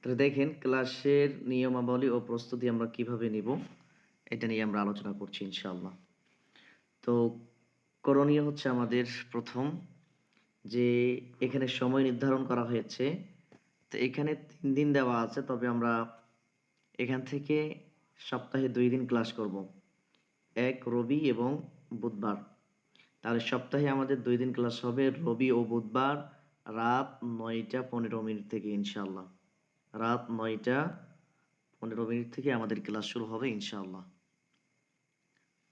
তাহলে দেখেন ক্লাসের নিয়মাবলী ও প্রস্তুতি আমরা কিভাবে নিব এটা নিয়ে আমরা আলোচনা করছি ইনশাআল্লাহ। তো করণীয় হচ্ছে আমাদের প্রথম যে এখানে সময় নির্ধারণ করা হয়েছে। তো এখানে ৩ দিন দেওয়া আছে, তবে আমরা এখান থেকে সপ্তাহে ২ দিন ক্লাস করব। এক রবি এবং বুধবার। তাহলে সপ্তাহে আমাদের ২ দিন ক্লাস হবে রবি ও বুধবার রাত ৯টা ১৫ মিনিট থেকে ইনশাআল্লাহ। রাত ৯টা ১৫ মিনিট থেকে আমাদের ক্লাস শুরু হবে ইনশাআল্লাহ।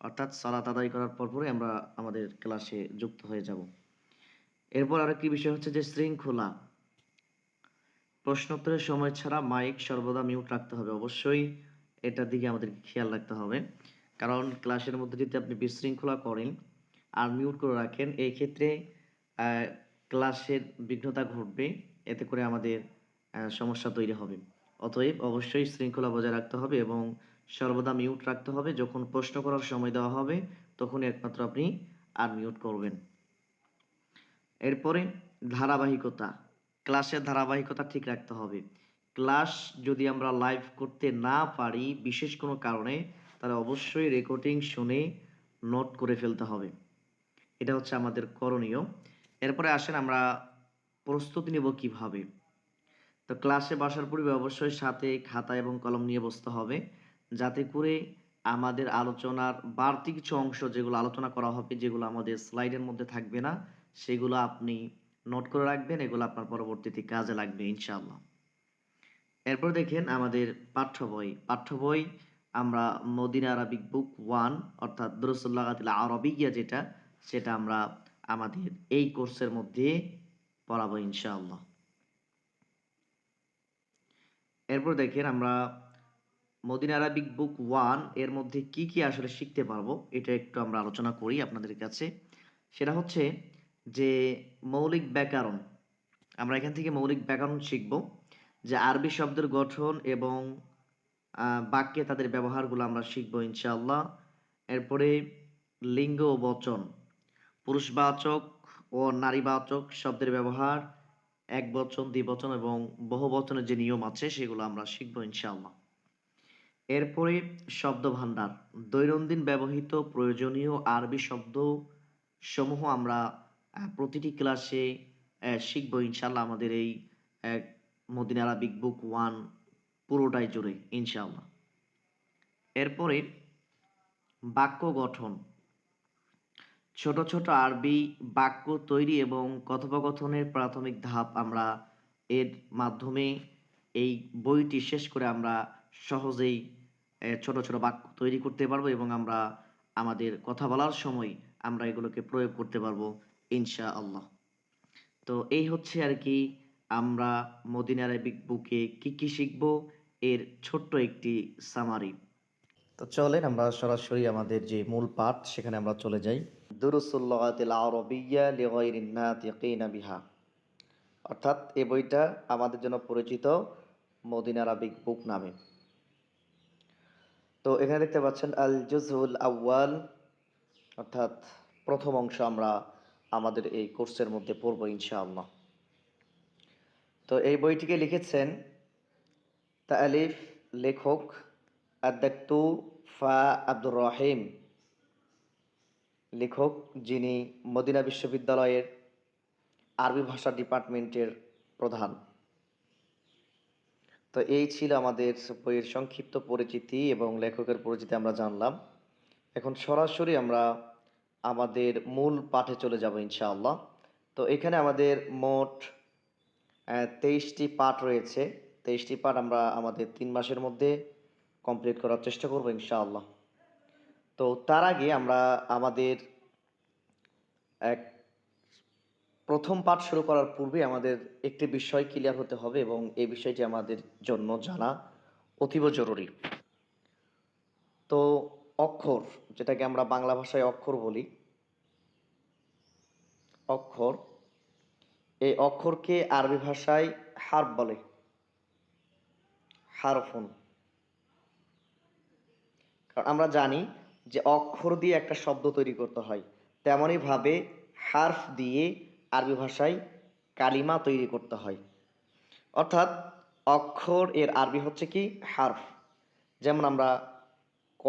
অর্থাৎ সালাত আদায় করার পরপরই আমরা আমাদের ক্লাসে যুক্ত হয়ে যাব। এরপর আরেকটি বিষয় হচ্ছে যে শৃঙ্খলা। প্রশ্নোত্তরের সময় ছাড়া মাইক সর্বদা মিউট রাখতে হবে। অবশ্যই এটার দিকে আমাদেরকে খেয়াল রাখতে হবে। কারণ ক্লাসের মধ্যে যদি আপনি বিশৃঙ্খলা করেন আর মিউট করে রাখেন, এই ক্ষেত্রে আ ক্লাসের বিঘ্নতা ঘটবে। এতে করে আমাদের সমস্যা তৈরি হবে। অতএব অবশ্যই শৃঙ্খলা বজায় রাখতে হবে এবং সর্বদা মিউট রাখতে হবে। যখন প্রশ্ন করার সময় দেওয়া হবে, তখনই একমাত্র আপনি আনমিউট করবেন। এরপরে ধারাবাহিকতা। ক্লাসের ধারাবাহিকতা ঠিক রাখতে হবে। ক্লাস যদি আমরা লাইভ করতে না পারি বিশেষ কোনো কারণে, তাহলে অবশ্যই রেকর্ডিং শুনে নোট করে ফেলতে হবে। এটা হচ্ছে আমাদের করণীয়। এরপরে আসেন আমরা প্রস্তুতি নেব কিভাবে? তো ক্লাসে বসার পূর্বে অবশ্যই সাথে খাতা এবং কলম নিয়ে বসতে হবে। যাতে করে আমাদের আলোচনার বাড়তি কিছু অংশ যেগুলো আলোচনা করা হবে, যেগুলো আমাদের স্লাইডের মধ্যে থাকবে না, সেগুলো আপনি নোট করে রাখবেন। এগুলো আপনার পরবর্তীতে কাজে লাগবে ইনশাআল্লাহ। এরপর দেখেন আমাদের পাঠ্য বই। পাঠ্য বই আমরা মদিনা আরাবিক বুক 1 অর্থাৎ দুরুসুল লাগাতিল আরাবিয়্যা যেটা, সেটা আমরা আমাদের এই কোর্সের মধ্যে পড়াবো ইনশাআল্লাহ। এরপর দেখেন আমরা মদিনা আরাবিক বুক 1 এর মধ্যে কি আসলে শিখতে পারবো, এটা একটু আমরা আলোচনা করি আপনাদের কাছে। সেটা হচ্ছে যে মৌলিক ব্যাকরণ। আমরা এখান থেকে মৌলিক ব্যাকরণ শিখব। যে আরবি শব্দের গঠন এবং বাক্যে তাদের ব্যবহারগুলো আমরা শিখব ইনশাআল্লাহ। এরপরে লিঙ্গ ও বচন, পুরুষবাচক ও নারীবাচক শব্দের ব্যবহার, একবচন, দ্বিবচন এবং বহুবচনের যে নিয়ম আছে সেগুলো আমরা শিখব ইনশাআল্লাহ। এরপরে শব্দভান্ডার, দৈনন্দিন ব্যবহৃত প্রয়োজনীয় আরবি শব্দ সমূহ আমরা প্রতিটি ক্লাসে শিখব ইনশাআল্লাহ আমাদের এই অ্যা মদিনা আরাবিক বুক 1 পুরোটাই জুড়ে ইনশাআল্লাহ। এরপরে বাক্য গঠন, ছোট আরবি বাক্য তৈরি এবং কথোপকথনের প্রাথমিক ধাপ আমরা এর মাধ্যমে এই বইটি শেষ করে আমরা সহজেই ছোট বাক্য তৈরি করতে পারবো এবং আমরা আমাদের কথা বলার সময় আমরা এগুলোকে প্রয়োগ করতে পারবো ইনশাআল্লাহ। তো এই হচ্ছে আরকি আমরা মদিনা আরবিক বুকে কি শিখবো এর ছোট্ট একটি সামারি। তো চলেন আমরা সরাসরি আমাদের যে মূল পাঠ সেখানে আমরা চলে যাই। দুরুসুল লগাতিল আরবিয়্যা লিগাইরিন নাতিকিনা বিহা। অর্থাৎ এই বইটা আমাদের জন্য পরিচিত মদিনা আরাবিক বুক নামে। তো এখানে দেখতে পাচ্ছেন আল জুজউল আউয়াল, অর্থাৎ প্রথম অংশ আমরা আমাদের এই কোর্সের মধ্যে পড়ব ইনশাআল্লাহ। তো এই বইটিকে লিখেছেন তালিফ, লেখক আদ্দাক্তু ফা আব্দুর রহিম, লেখক যিনি মদিনা বিশ্ববিদ্যালয়ের আরবি ভাষা ডিপার্টমেন্টের প্রধান। তো এই ছিল আমাদের বইয়ের সংক্ষিপ্ত পরিচিতি এবং লেখকের পরিচিতি আমরা জানলাম। এখন সরাসরি আমরা আমাদের মূল পাঠে চলে যাব ইনশাআল্লাহ। তো এখানে আমাদের মোট ২৩টি পাঠ রয়েছে। ২৩টি পাঠ আমরা আমাদের ৩ মাসের মধ্যে কমপ্লিট করার চেষ্টা করব ইনশাআল্লাহ। তো তার আগে আমরা আমাদের এক প্রথম পাঠ শুরু করার পূর্বে আমাদের একটি বিষয় ক্লিয়ার হতে হবে এবং এই বিষয়টি আমাদের জন্য জানা অতীব জরুরি। তো অক্ষর, যেটাকে আমরা বাংলা ভাষায় অক্ষর বলি, অক্ষর, এই অক্ষরকে আরবি ভাষায় হারফ বলে, হারফুন। কারণ আমরা জানি যে অক্ষর দিয়ে একটা শব্দ তৈরি করতে হয়, তেমনইভাবে হারফ দিয়ে আরবি ভাষায় কালিমা তৈরি করতে হয়। অর্থাৎ অক্ষর এর আরবি হচ্ছে কি হারফ। যেমন আমরা ক,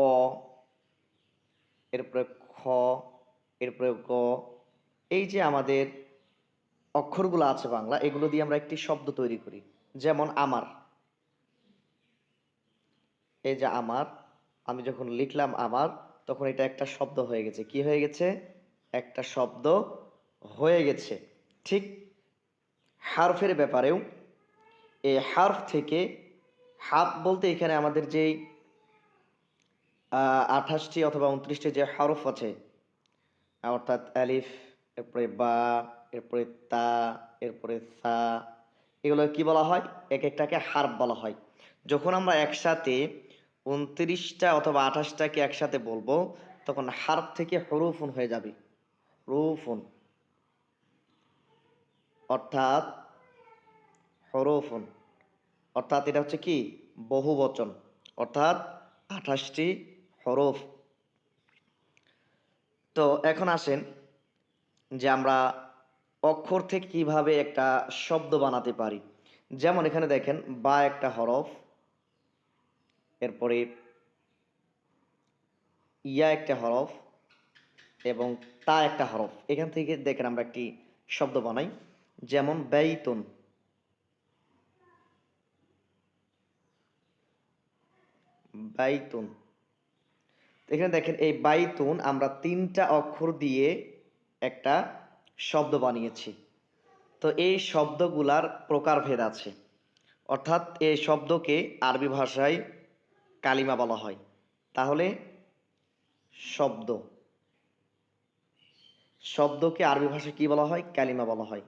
এরপরে খ, এরপরে গ, এই যে আমাদের অক্ষরগুলো আছে বাংলা, এগুলো দিয়ে আমরা একটি শব্দ তৈরি করি। যেমন আমার, এই যে আমার, আমি যখন লিখলাম আমার, তখন এটা একটা শব্দ হয়ে গেছে। কি হয়ে গেছে? একটা শব্দ হয়ে গেছে। ঠিক হারফের ব্যাপারেও এই হারফ থেকে, হারফ বলতে এখানে আমাদের যেই 28টি অথবা 29টি যে হরফ আছে, অর্থাৎ আলিফ, এরপরে বা, এরপরে তা, এরপরে সা, এগুলো কি বলা হয়? এক একটাকে হারফ বলা হয়। যখন আমরা একসাথে 29টা অথবা 28টাকে একসাথে বলবো, তখন হারফ থেকে হরুফুন হয়ে যাবে। হরুফুন অর্থাৎ হরুফুন অর্থাৎ এটা হচ্ছে কি বহু বচন, অর্থাৎ 28টি হরফ। তো এখন আসেন যে আমরা অক্ষর থেকে কিভাবে একটা শব্দ বানাতে পারি। যেমন এখানে দেখেন বা একটা হরফ, এরপরে ইয়া একটা হরফ এবং তা একটা হরফ। এখান থেকে দেখেন আমরা একটি শব্দ বানাই, যেমন বাইতুন। বাইতুন, এখানে দেখেন এই বাইতুন আমরা 3টা অক্ষর দিয়ে একটা শব্দ বানিয়েছি। তো এই শব্দগুলার প্রকারভেদ আছে, অর্থাৎ এই শব্দকে আরবি ভাষায় কালিমা বলা হয়। তাহলে শব্দ, শব্দকে আরবি ভাষায় কি বলা হয়? কালিমা বলা হয়।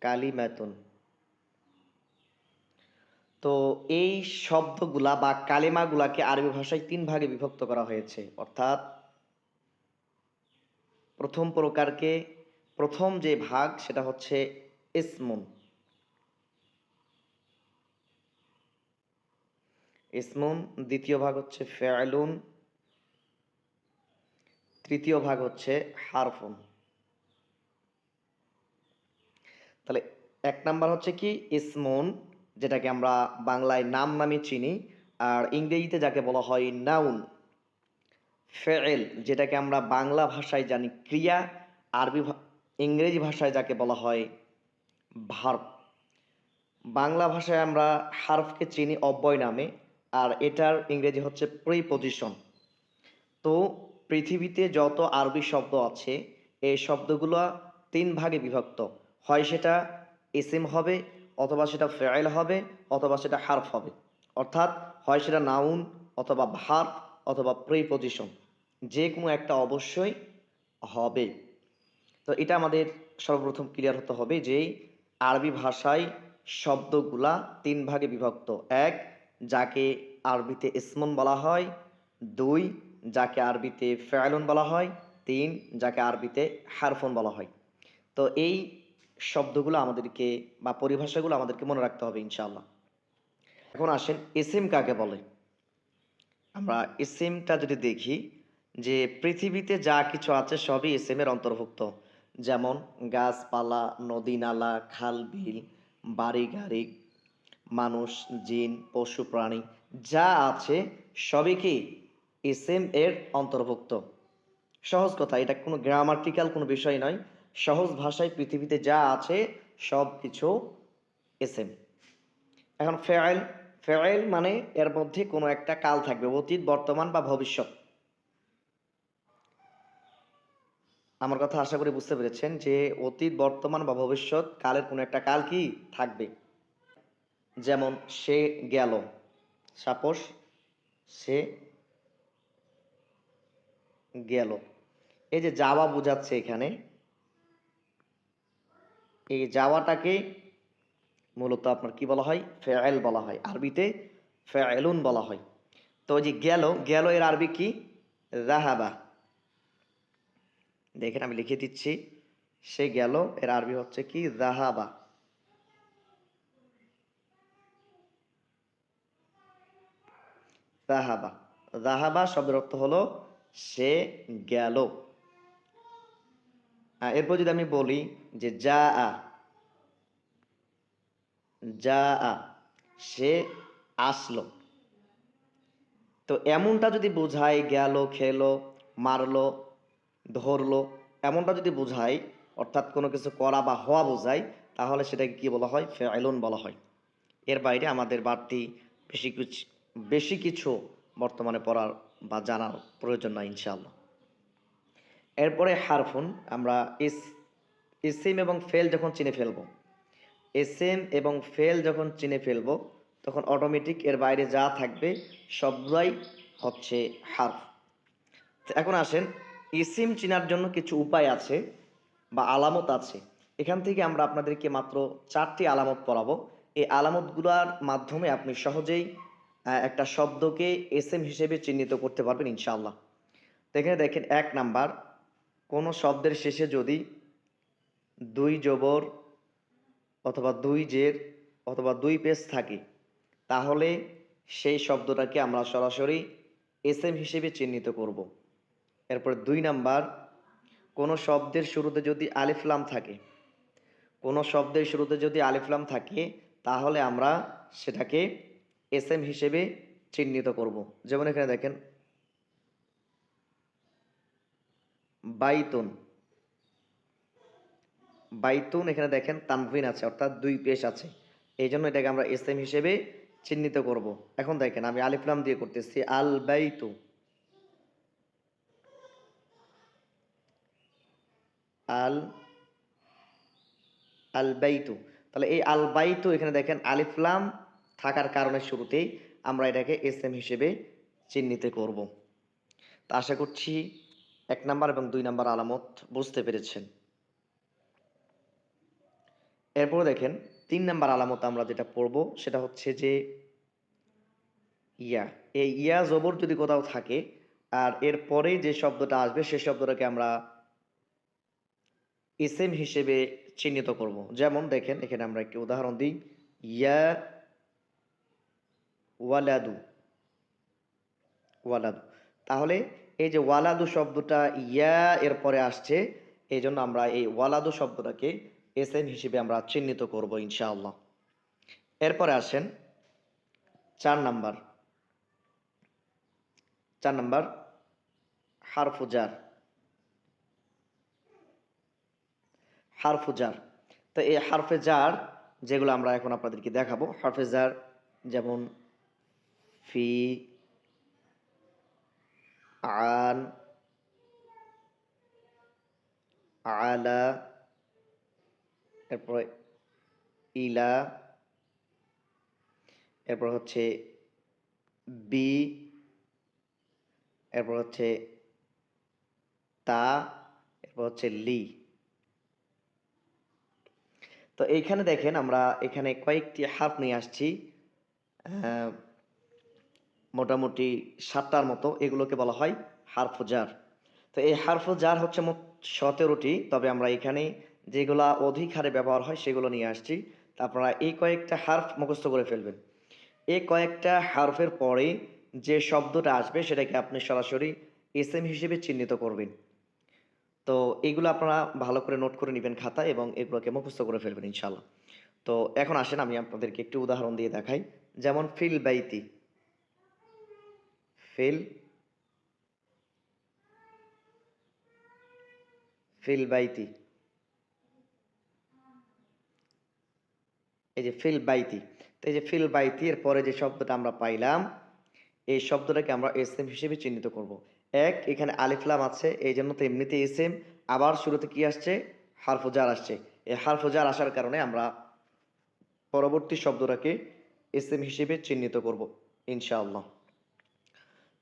কালিমাতুন। তো এই শব্দগুলা বা কালিমাগুলাকে আরবি ভাষায় 3 ভাগে বিভক্ত করা হয়েছে, অর্থাৎ প্রথম প্রকারকে, প্রথম যে ভাগ সেটা হচ্ছে ইসমুন। ইসমুন, দ্বিতীয় ভাগ হচ্ছে ফেআলুন, তৃতীয় ভাগ হচ্ছে হারফুন। তাহলে 1 নাম্বার হচ্ছে কি ইসমুন, যেটাকে আমরা বাংলায় নাম নামে চিনি, আর ইংরেজিতে যাকে বলা হয় নাউন। ফেয়েল, যেটাকে আমরা বাংলা ভাষায় জানি ক্রিয়া, ইংরেজি ভাষায় যাকে বলা হয় ভার্ব। বাংলা ভাষায় আমরা হার্ফকে চিনি অব্যয় নামে, আর এটার ইংরেজি হচ্ছে প্রিপজিশন। তো পৃথিবীতে যত আরবি শব্দ আছে, এই শব্দগুলো 3 ভাগে বিভক্ত। হয় সেটা ইসিম হবে, অথবা সেটা ফেয়েল হবে, অথবা সেটা হার্ফ হবে। অর্থাৎ হয় সেটা নাউন, অথবা ভার্ব, অথবা প্রিপজিশন, যে কোনো একটা অবশ্যই হবে। তো এটা আমাদের সর্বপ্রথম ক্লিয়ার হতে হবে যে আরবি ভাষায় শব্দগুলা 3 ভাগে বিভক্ত। 1, যাকে আরবিতে ইসমুন বলা হয়। 2, যাকে আরবিতে ফেআলুন বলা হয়। 3, যাকে আরবিতে হারফুন বলা হয়। তো এই শব্দগুলো আমাদেরকে বা পরিভাষাগুলো আমাদেরকে মনে রাখতে হবে ইনশাআল্লাহ। এখন আসেন ইসিম কাকে বলে। আমরা ইসিমটা যদি দেখি, যে পৃথিবীতে যা কিছু আছে সবই ইসিমের অন্তর্ভুক্ত। যেমন গাছপালা, নদী নালা, খাল বিল, বাড়ি গাড়ি, মানুষ, জিন, পশু প্রাণী, যা আছে সবই কি ইসিম এর অন্তর্ভুক্ত। সহজ কথা, এটা কোনো গ্রামাটিক্যাল কোনো বিষয় নয়। সহজ ভাষায় পৃথিবীতে যা আছে সব কিছু ইসিম। এখন ফেআইল, ফেআইল মানে এর মধ্যে কোনো একটা কাল থাকবে, অতীত, বর্তমান বা ভবিষ্যৎ। আমার কথা আশা করি বুঝতে পেরেছেন যে অতীত, বর্তমান বা ভবিষ্যৎ কালের কোনো একটা কাল কি থাকবে। যেমন সে গেল, সাপোজ সে গেল, এই যে যাওয়া বোঝাচ্ছে এখানে, এই যাওয়াটাকে মূলত আপনার কি বলা হয়? ফেআইল বলা হয়, আরবিতে ফেআইলুন বলা হয়। তো ওই যে গেল, গেল এর আরবি কি? যাহাবা। দেখেন আমি লিখে দিচ্ছি, সে গেল এর আরবি হচ্ছে কি? যাহাবা। যাহাবা, যাহাবা শব্দের অর্থ হলো সে গেল। এরপর যদি আমি বলি যে যা আ সে আসলো, তো এমনটা যদি বোঝায় গেল, খেলো, মারলো, ধরলো, এমনটা যদি বোঝায়, অর্থাৎ কোনো কিছু করা বা হওয়া বোঝায়, তাহলে সেটাকে কি বলা হয়? ফেআইলুন বলা হয়। এর বাইরে আমাদের বাড়তি বেশি কিছু বর্তমানে পড়ার বা জানার প্রয়োজন নাই ইনশাআল্লাহ। এরপরে হারফুন, আমরা ইসিম এবং ফেল যখন চিনে ফেলবো, এসএম এবং ফেল যখন চিনে ফেলবো, তখন অটোমেটিক এর বাইরে যা থাকবে সবগুলাই হচ্ছে হার্ফ। এখন আসেন, ইসিম চিনার জন্য কিছু উপায় আছে বা আলামত আছে। এখান থেকে আমরা আপনাদেরকে মাত্র 4টি আলামত পড়াবো। এই আলামতগুলোর মাধ্যমে আপনি সহজেই একটা শব্দকে এসএম হিসেবে চিহ্নিত করতে পারবেন ইনশাআল্লাহ। তো এখানে দেখেন, 1 নাম্বার, কোনো শব্দের শেষে যদি 2 জবর অথবা 2 জের অথবা 2 পেশ থাকে, তাহলে সেই শব্দটাকে আমরা সরাসরি এসএম হিসেবে চিহ্নিত করব। এরপর 2 নাম্বার, কোনো শব্দের শুরুতে যদি আলিফ লাম থাকে, কোনো শব্দের শুরুতে যদি আলিফ লাম থাকে, তাহলে আমরা সেটাকে এসএম হিসেবে চিহ্নিত করব। যেমন এখানে দেখেন, বাইতুন, বাইতুন, এখানে দেখেন তানভিন আছে, অর্থাৎ 2 পেশ আছে, এই জন্য এটাকে আমরা এসএম হিসেবে চিহ্নিত করব। এখন দেখেন, আমি আলিফ লাম দিয়ে করতেছি, আল বাইতু, আল আল বাইতু। তাহলে এই আল বাইতু, এখানে দেখেন আলিফ লাম থাকার কারণে শুরুতেই আমরা এটাকে এসএম হিসেবে চিহ্নিত করব। তা আশা করছি 1 নাম্বার এবং 2 নাম্বার আলামত বুঝতে পেরেছেন। এরপরে দেখেন 3 নাম্বার আলামত আমরা যেটা পড়ব, সেটা হচ্ছে যে ইয়া। এই ইয়া জবর যদি কোথাও থাকে, আর এর পরে যে শব্দটা আসবে সেই শব্দটাকে আমরা ইসেম হিসেবে চিহ্নিত করব। যেমন দেখেন, এখানে আমরা একটি উদাহরণ দিই, ইয়া ওয়ালাদু, ওয়ালাদু। তাহলে এই যে ওয়ালাদু শব্দটা ইয়া এর পরে আসছে, এই জন্য আমরা এই ওয়ালাদু শব্দটাকে এসএম হিসেবে আমরা চিহ্নিত করব ইনশাআল্লাহ। এরপরে আসেন 4 নাম্বার, 4 নাম্বার হারফু জার, হারফু জার। তো এই হারফে জার যেগুলো আমরা এখন আপনাদেরকে দেখাবো, হারফে জার যেমন ফি, আন, আলা, এরপর ইলা, এরপর হচ্ছে বি, এরপর হচ্ছে তা, এরপর হচ্ছে লি। তো এইখানে দেখেন, আমরা এখানে কয়েকটি হারফ নিয়ে আসছি, মোটামুটি 7টার মতো। এগুলোকে বলা হয় হারফু জার। তো এই হারফু জার হচ্ছে মোট 17টি, তবে আমরা এখানে যেগুলা অধিক হারে ব্যবহার হয় সেগুলো নিয়ে আসছি। তা আপনারা এই কয়েকটা হারফ মুখস্থ করে ফেলবেন। এই কয়েকটা হারফের পরে যে শব্দটা আসবে সেটাকে আপনি সরাসরি এসএম হিসেবে চিহ্নিত করবেন। তো এগুলো আপনারা ভালো করে নোট করে নেবেন খাতায় এবং এগুলোকে মুখস্থ করে ফেলবেন ইনশাআল্লাহ। তো এখন আসেন, আমি আপনাদেরকে একটি উদাহরণ দিয়ে দেখাই। যেমন ফিল বাইতি, ফিল ফিল বাইতি, এই যে ফিল বাইতি। তো এই যে ফিল বাইতি এর পরে যে শব্দটা আমরা পাইলাম, এই শব্দটাকে আমরা এসএম হিসেবে চিহ্নিত করব। এখানে আলিফ লাম আছে, এই জন্য তো এমনিতে এসএম, আবার শুরুতে কি আসছে? হারফ জার আসছে। এই হারফ জার আসার কারণে আমরা পরবর্তী শব্দটাকে এসএম হিসেবে চিহ্নিত করব ইনশাআল্লাহ।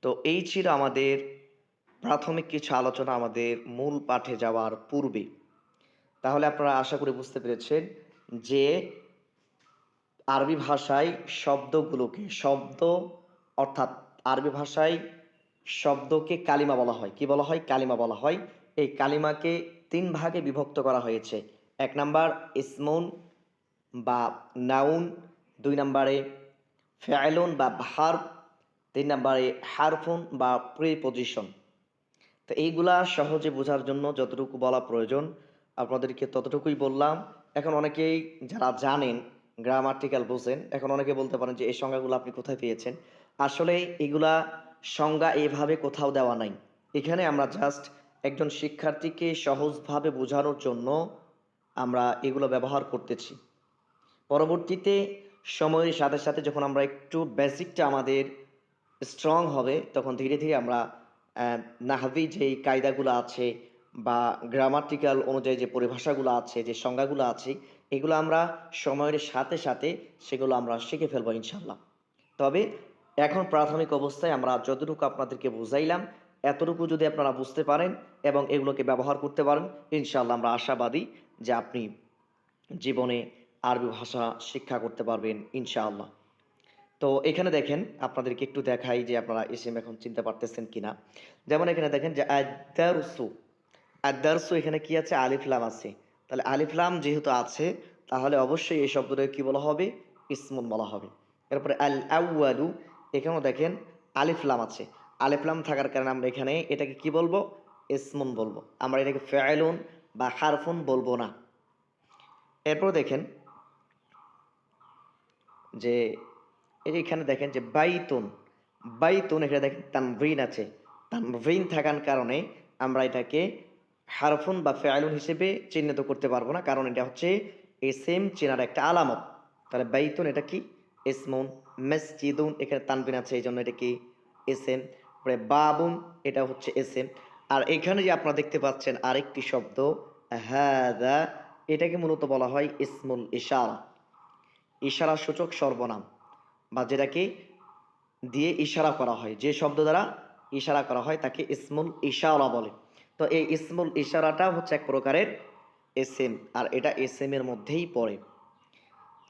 তো এই ছিল আমাদের প্রাথমিক কিছু আলোচনা আমাদের মূল পাঠে যাওয়ার পূর্বে। তাহলে আপনারা আশা করি বুঝতে পেরেছেন যে আরবি ভাষায় অর্থাৎ আরবি ভাষায় শব্দকে কালিমা বলা হয়। কি বলা হয়? কালিমা বলা হয়। এই কালিমাকে 3 ভাগে বিভক্ত করা হয়েছে। 1 নাম্বার ইসমুন বা নাউন, 2 নাম্বারে ফেআইলুন বা ভার্ব, 3 নাম্বারে হারফুন বা প্রিপজিশন। তো এইগুলা সহজে বোঝার জন্য যতটুকু বলা প্রয়োজন আপনাদেরকে ততটুকুই বললাম। এখন অনেকেই যারা জানেন, গ্রামাটিক্যাল বোঝেন, এখন অনেকে বলতে পারেন যে এই সংজ্ঞাগুলো আপনি কোথায় পেয়েছেন? আসলে এগুলা সংজ্ঞা এভাবে কোথাও দেওয়া নাই। এখানে আমরা জাস্ট একজন শিক্ষার্থীকে সহজভাবে বোঝানোর জন্য আমরা এগুলো ব্যবহার করতেছি। পরবর্তীতে সময়ের সাথে, সাথে যখন আমরা একটু বেসিকটা আমাদের স্ট্রং হবে, তখন ধীরে, ধীরে আমরা অ্যা নাহভি যেই কায়দাগুলো আছে বা গ্রামাটিক্যাল অনুযায়ী যে পরিভাষাগুলো আছে, যে সংজ্ঞাগুলো আছে, এগুলো আমরা সময়ের সাথে, সাথে সেগুলো আমরা শিখে ফেলবো ইনশাআল্লাহ। তবে এখন প্রাথমিক অবস্থায় আমরা যতটুকু আপনাদেরকে বুঝাইলাম, এতটুকু যদি আপনারা বুঝতে পারেন এবং এগুলোকে ব্যবহার করতে পারেন, ইনশাআল্লাহ আমরা আশাবাদী যে আপনি জীবনে আরবি ভাষা শিক্ষা করতে পারবেন ইনশাআল্লাহ। তো এখানে দেখেন, আপনাদেরকে একটু দেখাই যে আপনারা ইসিম এখন চিনতে পারতেছেন কিনা। যেমন এখানে দেখেন যে আদ-দারসু, আদ-দারসু এখানে কি আছে? আলিফ লাম আছে। তাহলে আলিফ লাম যেহেতু আছে, তাহলে অবশ্যই এই শব্দটাকে কি বলা হবে? ইসমুন বলা হবে। এরপরে আল আউয়ালু, এখানেও দেখেন আলিফ লাম আছে। আলিফ লাম থাকার কারণে আমরা এখানে এটাকে কি বলবো? ইসমুন বলবো। আমরা এটাকে ফাইলুন বা হারফুন বলবো না। এরপর দেখেন যে এই যে এখানে দেখেন যে বাইতুন, বাইতুন এখানে দেখেন তানভিন আছে। তানভিন থাকার কারণে আমরা এটাকে হারফুন বা ফাইলুন হিসেবে চিহ্নিত করতে পারবো না, কারণ এটা হচ্ছে ইসিম চেনার একটা আলামত। তাহলে বাইতুন এটা কি? ইসমুন। মসজিদুন এখানে তানভিন আছে, এই জন্য এটা কি? ইসিম। তারপরে বাবুন এটা হচ্ছে ইসিম। আর এখানে যে আপনারা দেখতে পাচ্ছেন আরেকটি শব্দ হাদা, এটাকে মূলত বলা হয় ইসমুল ইশারা, ইশারা সূচক সর্বনাম, বা যেটাকে দিয়ে ইশারা করা হয়, যে শব্দ দ্বারা ইশারা করা হয় তাকে ইসমুল ইশারা বলে। তো এই ইসমুল ইশারাটা হচ্ছে এক প্রকারের এসএম, আর এটা এসএম এর মধ্যেই পড়ে।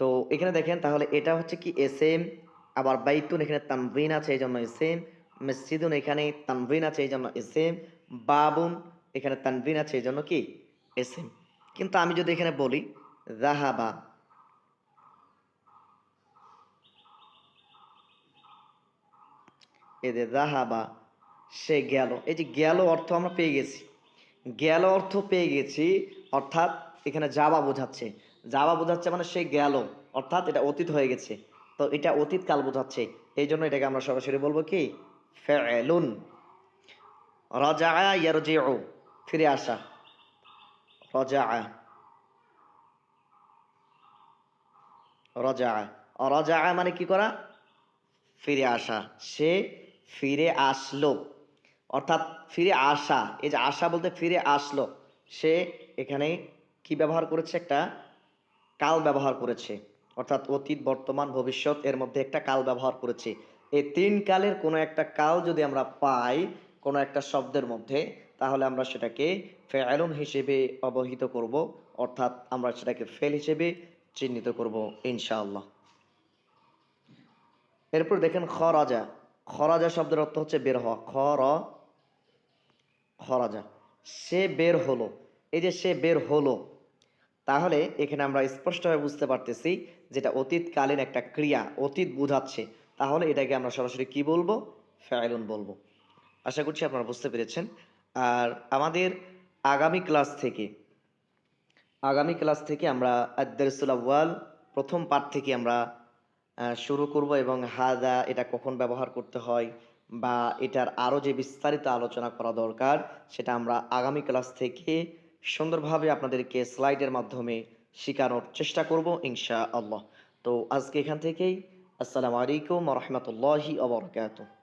তো এখানে দেখেন তাহলে এটা হচ্ছে কি এসএম, আবার বাইতুন এখানে তানভিন আছে এই জন্য এসএম, মসজিদুন এখানে তানভিন আছে এই জন্য এসএম, বাবুন এখানে তানভিন আছে এই জন্য কি এসএম। কিন্তু আমি যদি এখানে বলি যাহাবা, এই যে যাহাবা সে গেল, এই যে গেল অর্থ আমরা পেয়ে গেছি, গেল অর্থ পেয়ে গেছি, অর্থাৎ এখানে যাওয়া বোঝাচ্ছে। যাওয়া বোঝাচ্ছে মানে সে গেল, অর্থাৎ এটা অতীত হয়ে গেছে। তো এটা অতীত কাল বোঝাচ্ছে, এই জন্য এটাকে আমরা সরাসরি বলবো কি ফাইলুন। রাজা ইয়ারজিউ ফিরে আসা, রাজা, রাজা, রাজা মানে কি করা? ফিরে আসা। সে ফিরে আসলো, অর্থাৎ ফিরে আসা, এই যে আসা বলতে ফিরে আসলো, সে এখানে কি ব্যবহার করেছে? একটা কাল ব্যবহার করেছে, অর্থাৎ অতীত বর্তমান ভবিষ্যৎ এর মধ্যে একটা কাল ব্যবহার করেছে। এই তিন কালের কোনো একটা কাল যদি আমরা পাই কোনো একটা শব্দের মধ্যে, তাহলে আমরা সেটাকে ফেআলুন হিসেবে অবহিত করব, অর্থাৎ আমরা সেটাকে ফেল হিসেবে চিহ্নিত করব ইনশাআল্লাহ। এরপর দেখেন খরাজা, খরাজা শব্দের অর্থ হচ্ছে বের হওয়া। খরাজা, সে বের হলো। এই যে সে বের হলো, তাহলে এখানে আমরা স্পষ্টভাবে বুঝতে পারতেছি যেটা অতীতকালীন একটা ক্রিয়া, অতীত বোঝাচ্ছে। তাহলে এটাকে আমরা সরাসরি কি বলবো? ফাইলুন বলবো। আশা করছি আপনারা বুঝতে পেরেছেন। আর আমাদের আগামী ক্লাস থেকে, আগামী ক্লাস থেকে আমরা আদ-দারসুল আউয়াল প্রথম পাঠ থেকে আমরা শুরু করব, এবং হাদা এটা কখন ব্যবহার করতে হয় বা এটার আরও যে বিস্তারিত আলোচনা করা দরকার, সেটা আমরা আগামী ক্লাস থেকে সুন্দরভাবে আপনাদেরকে স্লাইডের মাধ্যমে শেখানোর চেষ্টা করব ইনশাআল্লাহ। তো আজকে এখান থেকেই, আসসালামু আলাইকুম ওয়া রাহমাতুল্লাহি ওয়া বারাকাতুহু।